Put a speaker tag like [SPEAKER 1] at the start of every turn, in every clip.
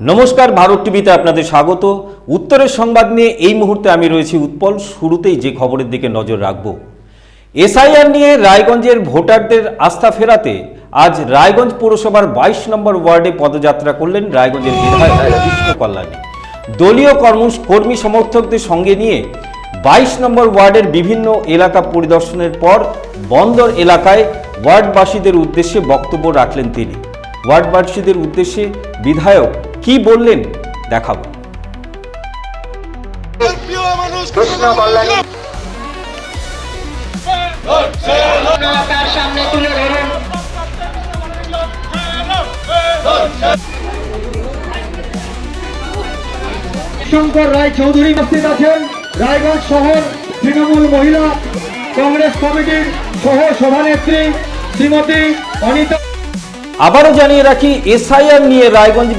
[SPEAKER 1] নমস্কার, ভারত টিভিতে আপনাদের স্বাগত। উত্তরের সংবাদ নিয়ে এই মুহূর্তে আমি রয়েছি উৎপল। শুরুতেই যে খবরের দিকে নজর রাখব, এসআইআর নিয়ে রায়গঞ্জের ভোটারদের আস্থা ফেরাতে আজ রায়গঞ্জ পৌরসভার 22 নম্বর ওয়ার্ডে পদযাত্রা করলেন রায়গঞ্জের বিধায়ক কৃষ্ণ কল্যাণী। দলীয় কর্মী সমর্থকদের সঙ্গে নিয়ে 22 নম্বর ওয়ার্ডের বিভিন্ন এলাকা পরিদর্শনের পর বন্দর এলাকায় ওয়ার্ডবাসীদের উদ্দেশ্যে বক্তব্য রাখলেন তিনি। ওয়ার্ডবাসীদের উদ্দেশ্যে বিধায়ক কি বললেন দেখাবো।
[SPEAKER 2] শঙ্কর রায় চৌধুরী উপস্থিত আছেন। রায়গঞ্জ শহর তৃণমূল মহিলা কংগ্রেস কমিটির সহ সভানেত্রী শ্রীমতী অনিতা।
[SPEAKER 1] আবারও জানিয়ে রাখি, এসআইআর নিয়ে রায়গঞ্জ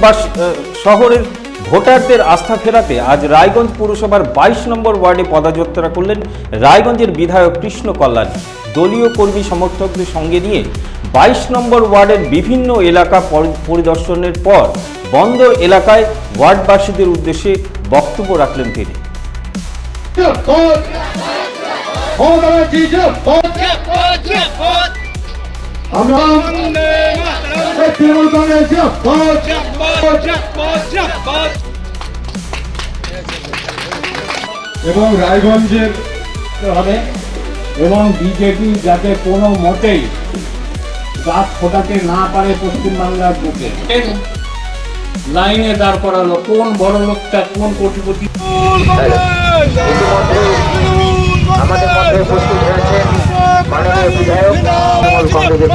[SPEAKER 1] শহরের ভোটারদের আস্থা ফেরাতে আজ রায়গঞ্জ পৌরসভার 22 নম্বর ওয়ার্ডে পদযাত্রা করলেন রায়গঞ্জের বিধায়ক কৃষ্ণ কল্যাণী। দলীয় কর্মী সমর্থকদের সঙ্গে নিয়ে 22 নম্বর ওয়ার্ডের বিভিন্ন এলাকা পরিদর্শনের পর বন্দর এলাকায় ওয়ার্ডবাসীদের উদ্দেশ্যে বক্তব্য রাখলেন তিনি।
[SPEAKER 2] এবং রায়গঞ্জের হবে এবং বিজেপি যাতে কোনো মতেই গাছ ফোটাতে না পারে পশ্চিমবাংলার বুকে লাইনে দাঁড় করালো কোন বড় লোকটা কোন কোটিপতি।
[SPEAKER 3] আমাদের মধ্যে উপস্থিত হয়েছেন মাননীয় বিধায়ক তৃণমূল কংগ্রেসের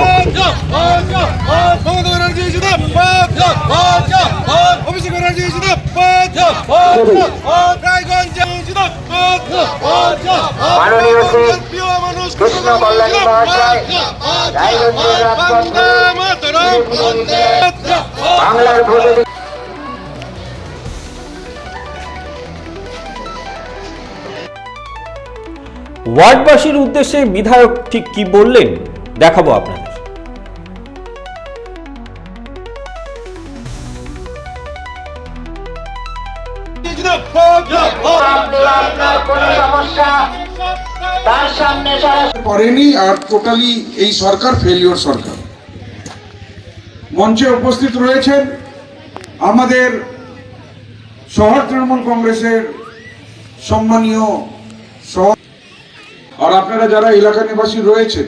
[SPEAKER 3] মাননীয় শ্রী কৃষ্ণ কল্যাণী মহাশয় রায়গঞ্জের রাজপথে বাংলার ভোটে
[SPEAKER 1] ওয়ার্ডবাসীর উদ্দেশ্যে বিধায়ক ঠিক কি বললেন দেখাবো আপনাদের।
[SPEAKER 4] করেনি আর টোটালি এই সরকার ফেলিওর সরকার। মঞ্চে উপস্থিত রয়েছেন আমাদের শহর তৃণমূল কংগ্রেসের সম্মানীয় আর আপনারা যারা এলাকা নিবাসী রয়েছেন,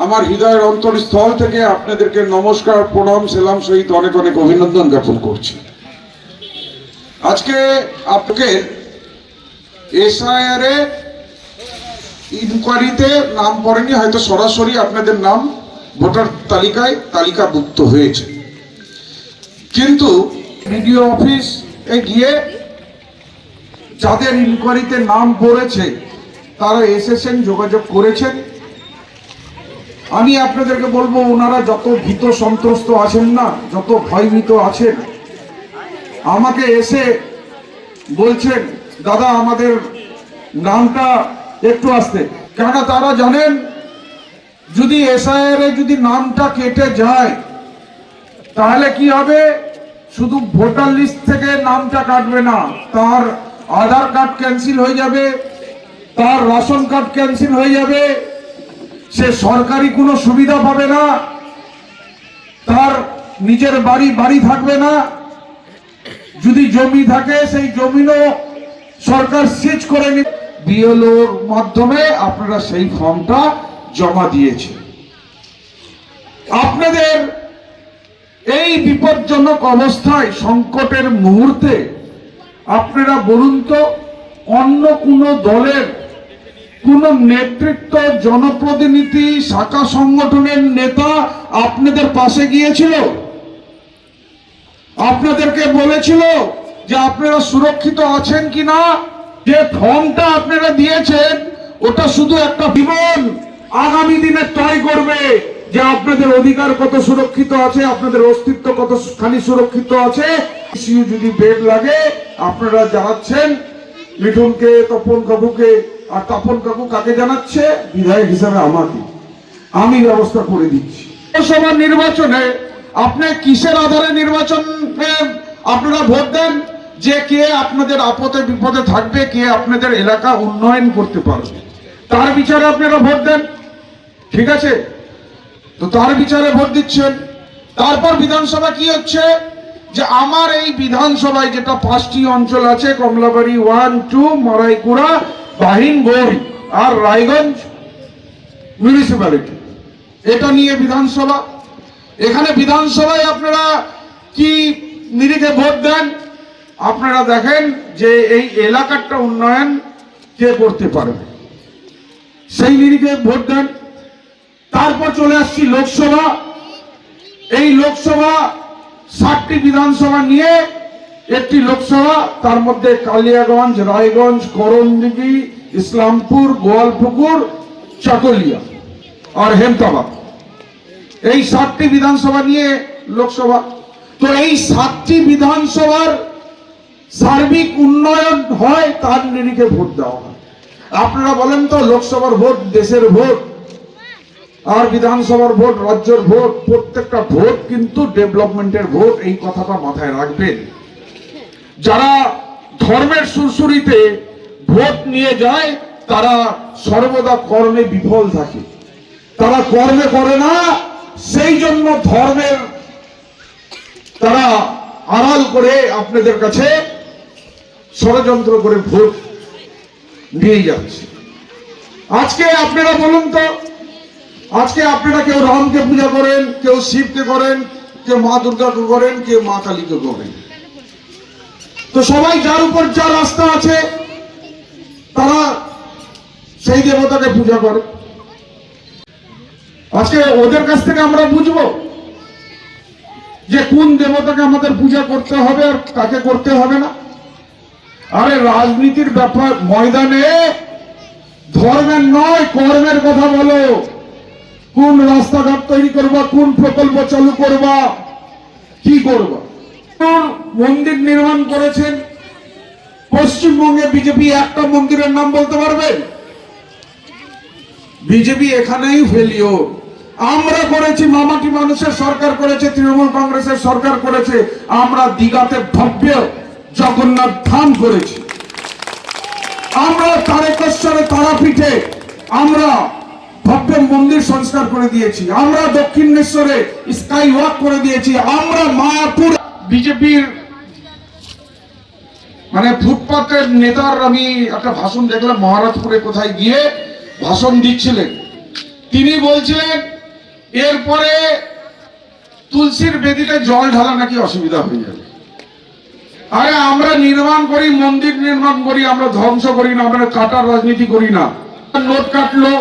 [SPEAKER 4] আমার হৃদয়ের অন্তরস্থল থেকে আপনাদেরকে নমস্কার, প্রণাম, সেলাম সহিত অনেক অনেক অভিনন্দন জ্ঞাপন করছি। আজকে আপনাকে এসআইআর এ ইনকোয়ারিতে নাম পড়েনি, হয়তো সরাসরি আপনাদের নাম ভোটার তালিকায় তালিকাভুক্ত হয়েছে, কিন্তু বিডিও অফিসে গিয়ে যাদের ইনকোয়ারিতে নাম পড়েছে তারা এসেছেন, যোগাযোগ করেছেন। আমি আপনাদেরকে বলবো, ওনারা যত ভীত সন্ত্রস্ত আছেন না, যত ভয়ভীত আছেন, আমাকে এসে বলছেন দাদা আমাদের নামটা একটু আসতে, কেননা তারা জানেন যদি এসআইআর এ যদি নামটা কেটে যায় তাহলে কি হবে, শুধু ভোটার লিস্ট থেকে নামটা কাটবে না, তার আধার কার্ড ক্যান্সেল হয়ে যাবে, তার রেশন কার্ড ক্যান্সেল হয়ে যাবে, সে সরকারি কোনো সুবিধা পাবে না, তার নিজের বাড়ি থাকবে না, যদি জমি থাকে সেই জমিও সরকার সিজ করে নিবে। বিএলওর মাধ্যমে আপনারা সেই ফর্মটা জমা দিয়েছে। আপনাদের এই বিপজ্জনক অবস্থায়, সংকটের মুহূর্তে আপনারা বলুন তো, অন্য কোন দলের কোন নেতৃত্ব, জনপ্রতিনিধি, শাখা সংগঠনের নেতা আপনাদের পাশে গিয়েছিল? আপনাদেরকে বলেছিল যে আপনারা সুরক্ষিত আছেন কিনা? যে ফর্মটা আপনারা দিয়েছেন ওটা শুধু একটা বিবরণ, আগামী দিনে ট্রাই করবে যে আপনাদের অধিকার কত সুরক্ষিত আছে, আপনাদের অস্তিত্ব কতখানি সুরক্ষিত আছে। যদি বেড লাগে আপনারা জানাচ্ছেন মিঠুনকে, তপন কাকুকে, আর তপন কাকু কাকে জানাচ্ছে? বিধায়ক হিসাবে আমাকে, আমি ব্যবস্থা করে দিচ্ছি। লোকসভা নির্বাচনে আপনি কিসের আধারে নির্বাচনে আপনারা ভোট দেন যে কে আপনাদের আপদে বিপদে থাকবে, কে আপনাদের এলাকা উন্নয়ন করতে পারবে, তার বিচারে আপনারা ভোট দেন। ঠিক আছে, তো তার বিচারে ভোট দিচ্ছেন। তারপর বিধানসভা কি হচ্ছে, যে আমার এই বিধানসভায় যেটা 5টি অঞ্চল আছে, কমলাবাড়ি 1, 2, মারাইকুড়া, বাহিন, গৌরী আর রায়গঞ্জ মিউনিসিপ্যালিটি, এটা নিয়ে বিধানসভা। এখানে বিধানসভায় আপনারা কি নিরিখে ভোট দেন? আপনারা দেখেন যে এই এলাকাটা উন্নয়ন কে করতে পারবে, সেই নিরিখে ভোট দেন। তারপর চলে আসছি লোকসভা। এই লোকসভা 60টি বিধানসভা নিয়ে একটি লোকসভা, তার মধ্যে কালিয়াগঞ্জ, রায়গঞ্জ, করণদিঘি, ইসলামপুর, গোয়ালপুকুর, চাকুলিয়া আর হেমতাবাদ, এই 7টি বিধানসভা নিয়ে লোকসভা। তো এই 7টি বিধানসভার সার্বিক উন্নয়ন হয়, তার নিরিখে ভোট দেওয়া হয়। আপনারা বলেন তো, লোকসভার ভোট দেশের ভোট, আর বিধানসভার ভোট রাজ্যের ভোট, প্রত্যেকটা ভোট কিন্তু ডেভেলপমেন্টের ভোট, এই কথাটা মাথায় রাখবেন। যারা ধর্মের সুরসুরিতে ভোট নিয়ে যায় তারা সর্বদা কর্মে বিফল থাকে, তারা কর্মে করে না, সেই জন্য ধর্মের তারা আড়াল করে আপনাদের কাছে ষড়যন্ত্র করে ভোট নিয়ে যাচ্ছে। আজকে আপনারা বলুন তো, আজকে আপনারা কেউ রামকে পূজা করেন, কেউ শিবকে করেন, কেউ মা দুর্গাকে করেন, কেউ মা কালীকে করেন। তো সবাই যার উপর যার আস্থা আছে তারা সেই দেবতাকে পূজা করে। আজকে ওদের কাছ থেকে আমরা বুঝবো যে কোন দেবতাকে আমাদের পূজা করতে হবে আর কাকে করতে হবে না। আরে রাজনীতির ব্যাপার, ময়দানে ধর্মের নয় কর্মের কথা বলো। কোন রাস্তাঘাট তৈরি করবা, কোন প্রকল্প চালু করবা, কি করবা। মন্দির নির্মাণ করেছেন পশ্চিমবঙ্গে বিজেপি, একটা মন্দিরের নাম বলতে পারবেন? বিজেপি এখানেই ফেলিওর। আমরা করেছি, মামাটি মানুষের সরকার করেছে, তৃণমূল কংগ্রেসের সরকার করেছে। আমরা দীঘাতে ভব্য জগন্নাথ ধাম করেছি, আমরা তারকেশ্বরে তারাপীঠে আমরা ভব্য মন্দির সংস্কার করে দিয়েছি, আমরা দক্ষিণেশ্বরে স্কাই ওয়াক করে দিয়েছি, আমরা মায়াপুর। বিজেপির মানে ফুটপাতের নেতার আমি একটা ভাষণ দেখলাম, মহারাজপুরে কোথায় গিয়ে ভাষণ দিচ্ছিলেন। তিনি বলছিলেন এরপরে তুলসীর বেদিতে জল ঢালা নাকি অসুবিধা হয়ে যাবে। আরে আমরা নির্মাণ করি, মন্দির নির্মাণ করি, আমরা ধ্বংস করি না, আমরা কাটার রাজনীতি করি না। নোট কাটলো,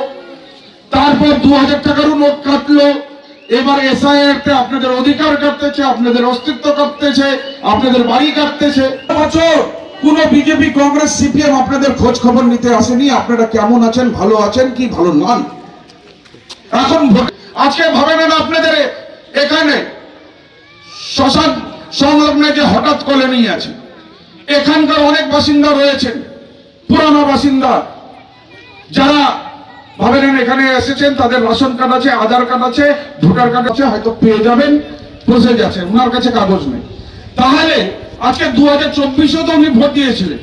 [SPEAKER 4] তারপর 2000 টাকারও নোট কাটলো, এবার এসআইআরতে আপনাদের অধিকার কাটতেছে, আপনাদের অস্তিত্ব কাটতেছে, আপনাদের বাড়ি কাটতেছে। বছর কোন বিজেপি, কংগ্রেস, সিপিএম আপনাদের খোঁজ খবর নিতে আসেনি, আপনারা কেমন আছেন, ভালো আছেন কি ভালো নন। এখন আজকে ভাবেন না আপনাদের এখানে শ্মশান সংলগ্ন যে হঠাৎ কলোনি আছে, এখানকার অনেক বাসিন্দা রয়েছেন, পুরানো বাসিন্দা, যারা ভাবেন এখানে এসেছেন, তাদের রেশন কার্ড আছে, আধার কার্ড আছে, ভোটার কার্ড আছে, হয়তো পেয়ে যাবেন, প্রসেস আছে, ওনার কাছে কাগজ নেই। তাহলে আজকে 2024-এও তো উনি ভোট দিয়েছিলেন,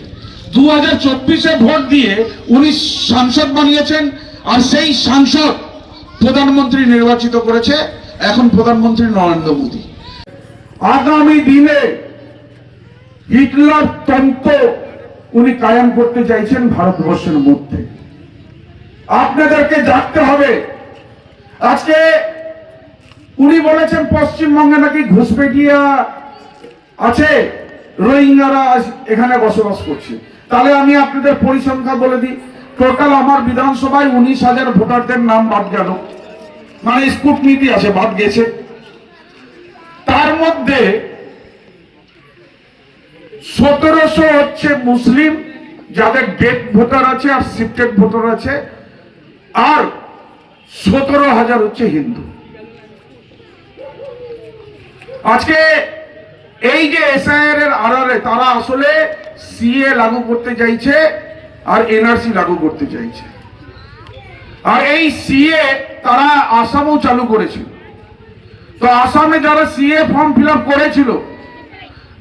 [SPEAKER 4] 2024-এ ভোট দিয়ে উনি সাংসদ বানিয়েছেন, আর সেই সাংসদ প্রধানমন্ত্রী নির্বাচিত করেছে এখন প্রধানমন্ত্রী নরেন্দ্র মোদী। আগামী দিনে হিটলার তন্ত্র উনি কায়েম করতে চাইছেন ভারতবর্ষের মধ্যে। আপনাদেরকে জানতে হবে। আজকে উনি বলেছেন পশ্চিমবঙ্গে নাকি ঘুষপেটিয়া আছে, রোহিঙ্গারা এখানে বসবাস করছে। তাহলে আমি আপনাদের পরিসংখ্যা বলে দিই, টোটাল আমার বিধানসভায় 19,000 ভোটারদের নাম বাদ গেল, মানে স্কুটনীতি আছে, বাদ গেছে। তার মধ্যে 1700 হচ্ছে মুসলিম, যাদের ডেড ভোটার আছে আর শিফটেড ভোটার আছে, আর 17,000 হচ্ছে হিন্দু। আজকে এই যে এসআইআর এর আড়ালে তারা আসলে সিএ লাগু করতে চাইছে আর এনআরসি লাগু করতে চাইছে। আর এই সিএ তারা আসামেও চালু করেছিল। তো আসামে যারা সিএ ফর্ম ফিল আপ করেছিল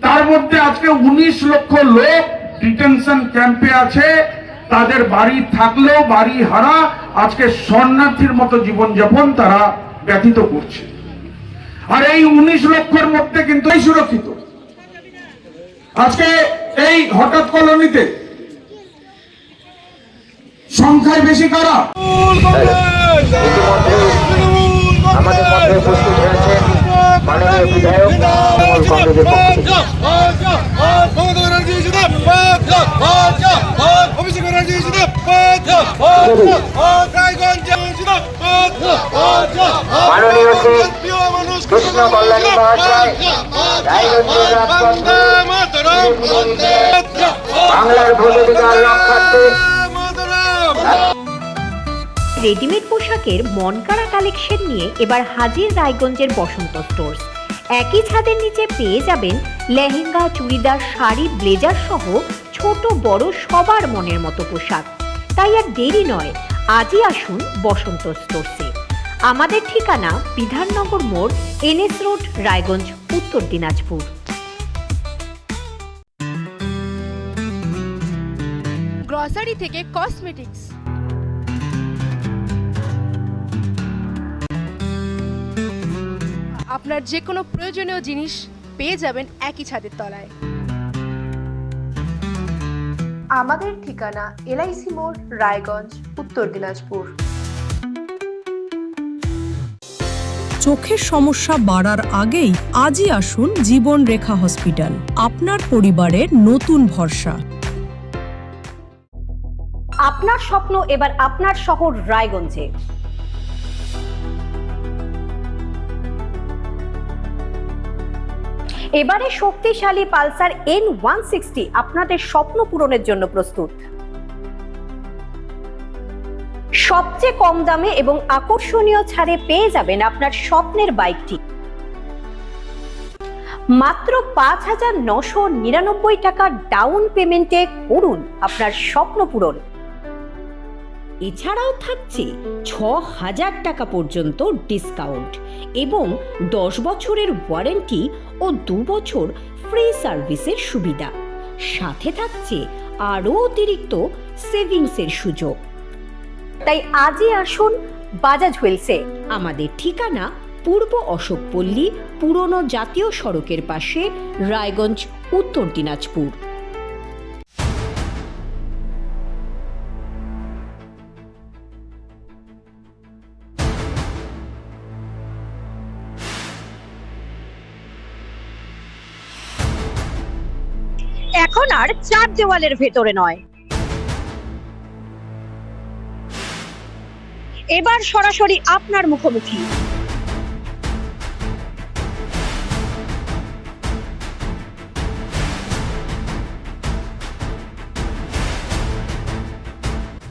[SPEAKER 4] তার মধ্যে আজকে 19 লক্ষ লোক ডিটেনশন ক্যাম্পে আছে, তাদের বাড়ি থাকলেও বাড়ি হারা, আজকে শরণার্থীর মতো জীবনযাপন তারা ব্যতীত করছে। আর এই 19 লক্ষের মধ্যে কিন্তু এই সুরক্ষিত। আজকে এই হঠাৎ কলোনিতে সংখ্যায় বেশি কারা?
[SPEAKER 3] ইতিমধ্যে আমাদের মধ্যে উপস্থিত হয়েছেন মাননীয় বিধায়ক তৃণমূল কংগ্রেসের পক্ষ মাননীয় শ্রী কৃষ্ণ কল্যাণী মহাশয় রায়গঞ্জের রাজপথে বাংলার ভোটাধিকার রক্ষার্থে
[SPEAKER 5] রেডিমেড পোশাকের মনকাড়া কালেকশন নিয়ে এবার হাজির রায়গঞ্জের বসন্ত স্টোর্স। একই ছাদের নিচে পেয়ে যাবেন লেহেঙ্গা, চুড়িদার, শাড়ি, ব্লেজার সহ ছোট বড় সবার মনের মতো পোশাক। তাই আর দেরি নয়, আজই আসুন বসন্ত স্টোর্সে। আমাদের ঠিকানা বিধাননগর মোড়, NS রোড, রায়গঞ্জ, উত্তর দিনাজপুর।
[SPEAKER 6] গ্রসারি থেকে কসমেটিক্স, আপনার যে কোনো প্রয়োজনীয় জিনিস পেয়ে যাবেন একই ছাদের তলায়। আমাদের ঠিকানা LIC মোড়, রায়গঞ্জ, উত্তর দিনাজপুর।
[SPEAKER 7] চোখের সমস্যা বাড়ার আগেই আজই আসুন জীবন রেখা হসপিটাল, আপনার পরিবারের নতুন ভরসা।
[SPEAKER 5] আপনার স্বপ্ন এবার আপনার শহর রায়গঞ্জে। এবারে শক্তিশালী পালসার N160 আপনাদের স্বপ্ন পূরণের জন্য প্রস্তুত। সবচেয়ে কম দামে এবং আকর্ষণীয় ছাড়ে পেয়ে যাবেন আপনার স্বপ্নের বাইকটি। মাত্র 5,999 টাকা ডাউন পেমেন্টে করুন আপনার স্বপ্ন পূরণ। এছাড়াও থাকছে 6,000 টাকা পর্যন্ত ডিসকাউন্ট এবং 10 বছরের ওয়ারেন্টি ও 2 বছর ফ্রি সার্ভিসের সুবিধা। সাথে থাকছে আরও অতিরিক্ত সেভিংসের সুযোগ। তাই আজই আসুন বাজাজ হুইলসে। আমাদের ঠিকানা পূর্ব অশোকপল্লী, পুরনো জাতীয় সড়কের পাশে, রায়গঞ্জ, উত্তর দিনাজপুর। এখন আর চার দেওয়ালের ভেতরে নয়, এবার সরাসরি আপনার মুখোমুখি।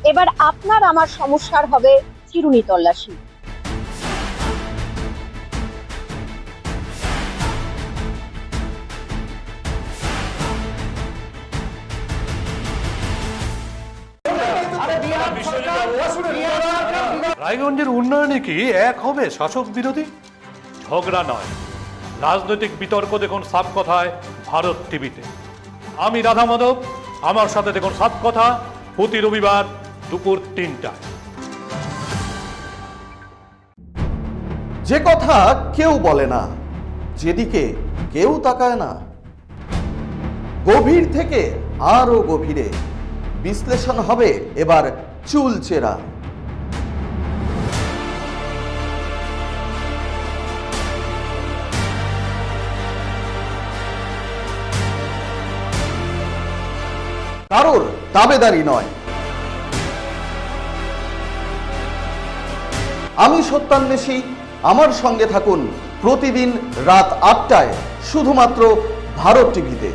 [SPEAKER 5] এবার আপনার আমার সমস্যার হবে চিরুনি তল্লাশি।
[SPEAKER 8] রায়গঞ্জের উন্নয়নে কি এক হবে শাসক বিরোধী? ঝগড়া নয়, রাজনৈতিক বিতর্ক দেখুন সাপ কথায় ভারত টিভিতে। আমি রাধা মাধব, আমার সাথে দেখুন সাপ কথা প্রতি রবিবার দুপুর 3টায়।
[SPEAKER 9] যে কথা কেউ বলে না, যেদিকে কেউ তাকায় না, গভীর থেকে আরো গভীরে বিশ্লেষণ হবে এবার চুলচেরা। কারোর দাবেদারি নয়। আমি সত্যান্বেষী, আমার সঙ্গে থাকুন প্রতিদিন রাত 8টায় শুধুমাত্র ভারত টিভিতে।